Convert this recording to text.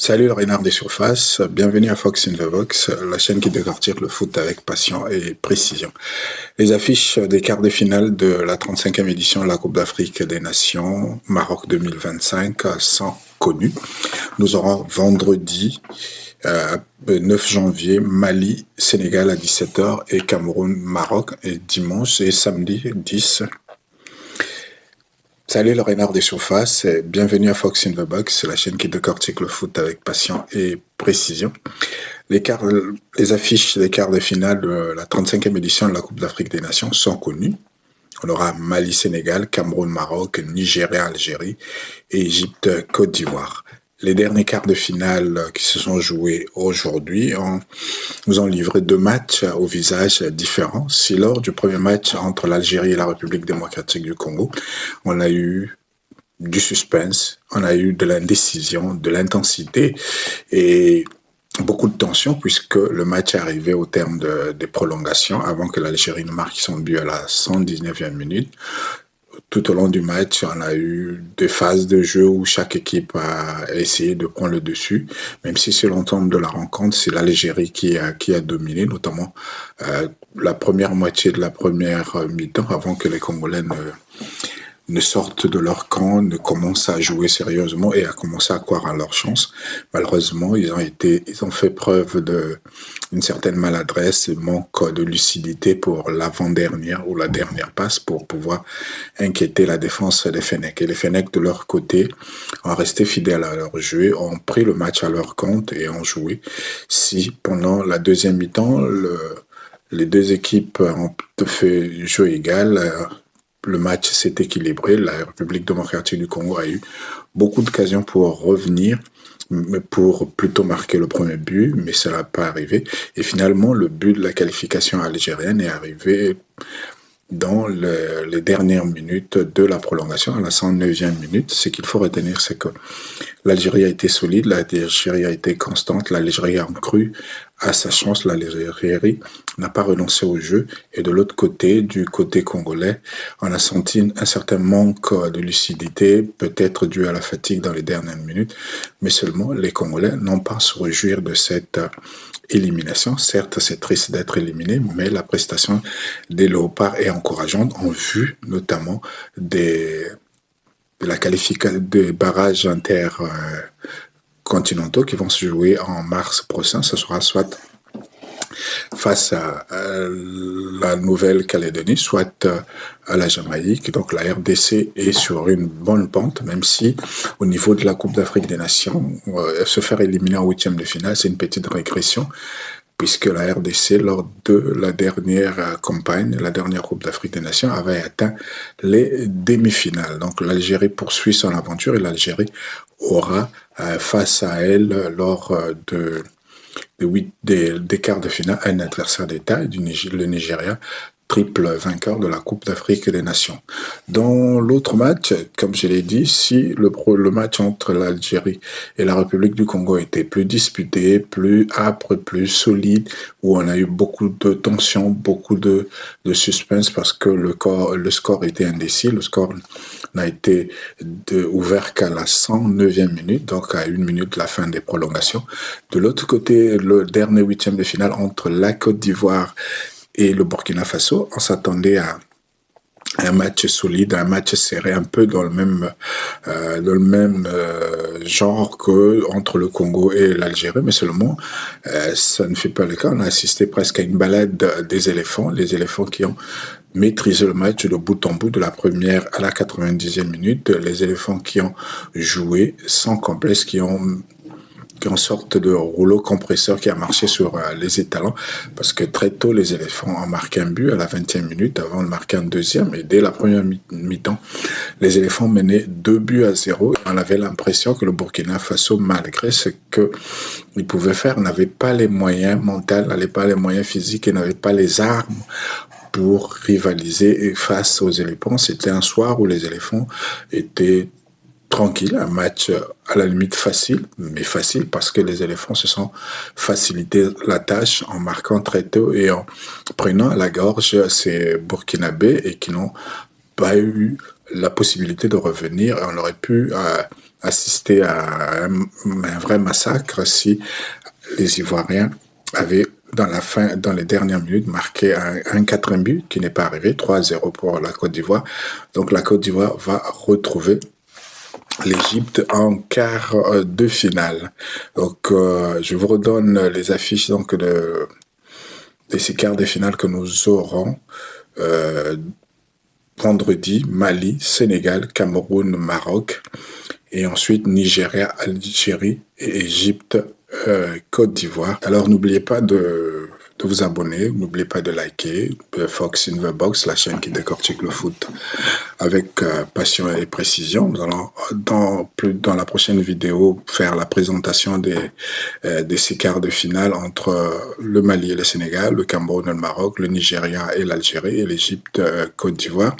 Salut le renard des surfaces, bienvenue à Fox in the Box, la chaîne qui décortique le foot avec passion et précision. Les affiches des quarts de finale de la 35e édition de la Coupe d'Afrique des Nations Maroc 2025 sont connues. Nous aurons vendredi 9 janvier Mali, Sénégal à 17h et Cameroun, Maroc et dimanche et samedi 10. Salut le renard des surfaces, et bienvenue à Fox in the Box, la chaîne qui décortique le foot avec passion et précision. Les affiches des quarts de finale de la 35e édition de la Coupe d'Afrique des Nations sont connues. On aura Mali-Sénégal, Cameroun-Maroc, Nigeria-Algérie et Égypte-Côte d'Ivoire. Les derniers quarts de finale qui se sont joués aujourd'hui nous ont livré deux matchs au visage différents. Si lors du premier match entre l'Algérie et la République démocratique du Congo, on a eu du suspense, on a eu de l'indécision, de l'intensité et beaucoup de tension puisque le match est arrivé au terme des prolongations avant que l'Algérie ne marque son but à la 119e minute. Tout au long du match, on a eu des phases de jeu où chaque équipe a essayé de prendre le dessus, même si sur l'ensemble de la rencontre, c'est l'Algérie qui a dominé, notamment la première moitié de la première mi-temps, avant que les Congolais ne sortent de leur camp, ne commencent à jouer sérieusement et à commencer à croire à leur chance. Malheureusement, ils ont fait preuve d'une certaine maladresse, manque de lucidité pour l'avant-dernière ou la dernière passe pour pouvoir inquiéter la défense des Fennecs. Et les Fennecs, de leur côté, ont resté fidèles à leur jeu, ont pris le match à leur compte et ont joué. Si pendant la deuxième mi-temps, les deux équipes ont fait jeu égal, le match s'est équilibré. La République démocratique du Congo a eu beaucoup d'occasions pour revenir, mais pour plutôt marquer le premier but, mais ça n'a pas arrivé. Et finalement, le but de la qualification algérienne est arrivé dans les dernières minutes de la prolongation, à la 109e minute. Ce qu'il faut retenir, c'est que l'Algérie a été solide, l'Algérie a été constante, l'Algérie a cru à sa chance, l'Algérie n'a pas renoncé au jeu. Et de l'autre côté, du côté congolais, on a senti un certain manque de lucidité, peut-être dû à la fatigue dans les dernières minutes, mais seulement les Congolais n'ont pas à se réjouir de cette élimination. Certes, c'est triste d'être éliminé, mais la prestation des Léopards est encourageante en vue notamment de la qualification des barrages intercontinentaux qui vont se jouer en mars prochain. Ce sera soit face à la Nouvelle-Calédonie, soit à la Jamaïque. Donc la RDC est sur une bonne pente, même si au niveau de la Coupe d'Afrique des Nations, se faire éliminer en huitième de finale, c'est une petite régression, puisque la RDC, lors de la dernière campagne, la dernière Coupe d'Afrique des Nations, avait atteint les demi-finales. Donc l'Algérie poursuit son aventure et l'Algérie aura face à elle, lors des quarts de finale, un adversaire de taille, le Nigeria, triple vainqueur de la Coupe d'Afrique des Nations. Dans l'autre match, comme je l'ai dit, si le match entre l'Algérie et la République du Congo était plus disputé, plus âpre, plus solide, où on a eu beaucoup de tension, beaucoup de suspense parce que le score était indécis, le score n'a été ouvert qu'à la 109e minute, donc à une minute de la fin des prolongations. De l'autre côté, le dernier huitième de finale entre la Côte d'Ivoire et le Burkina Faso, on s'attendait à un match solide, un match serré, un peu dans le même genre que entre le Congo et l'Algérie, mais seulement ça ne fait pas le cas. On a assisté presque à une balade des éléphants, les éléphants qui ont maîtrisé le match de bout en bout, de la première à la 90e minute, les éléphants qui ont joué sans complexe, qui ont en sorte de rouleau compresseur qui a marché sur les étalons, parce que très tôt, les éléphants ont marqué un but à la 20e minute avant de marquer un deuxième, et dès la première mi-temps, les éléphants menaient 2-0, et on avait l'impression que le Burkina Faso, malgré ce qu'il pouvait faire, n'avait pas les moyens mentaux, n'avait pas les moyens physiques et n'avait pas les armes pour rivaliser face aux éléphants. C'était un soir où les éléphants étaient tranquille, un match à la limite facile, mais facile parce que les éléphants se sont facilité la tâche en marquant très tôt et en prenant à la gorge ces Burkinabés et qui n'ont pas eu la possibilité de revenir. On aurait pu assister à un vrai massacre si les Ivoiriens avaient, dans les dernières minutes, marqué un quatrième but qui n'est pas arrivé, 3-0 pour la Côte d'Ivoire. Donc la Côte d'Ivoire va retrouver l'Égypte en quart de finale. Donc je vous redonne les affiches donc de ces quarts de finale que nous aurons. Vendredi, Mali, Sénégal, Cameroun, Maroc, et ensuite Nigeria, Algérie et Égypte, Côte d'Ivoire. Alors n'oubliez pas de vous abonner, n'oubliez pas de liker Fox in the Box, la chaîne qui décortique le foot avec passion et précision. Nous allons dans la prochaine vidéo faire la présentation de ces quarts de finale entre le Mali et le Sénégal, le Cameroun et le Maroc, le Nigeria et l'Algérie et l'Égypte, Côte d'Ivoire.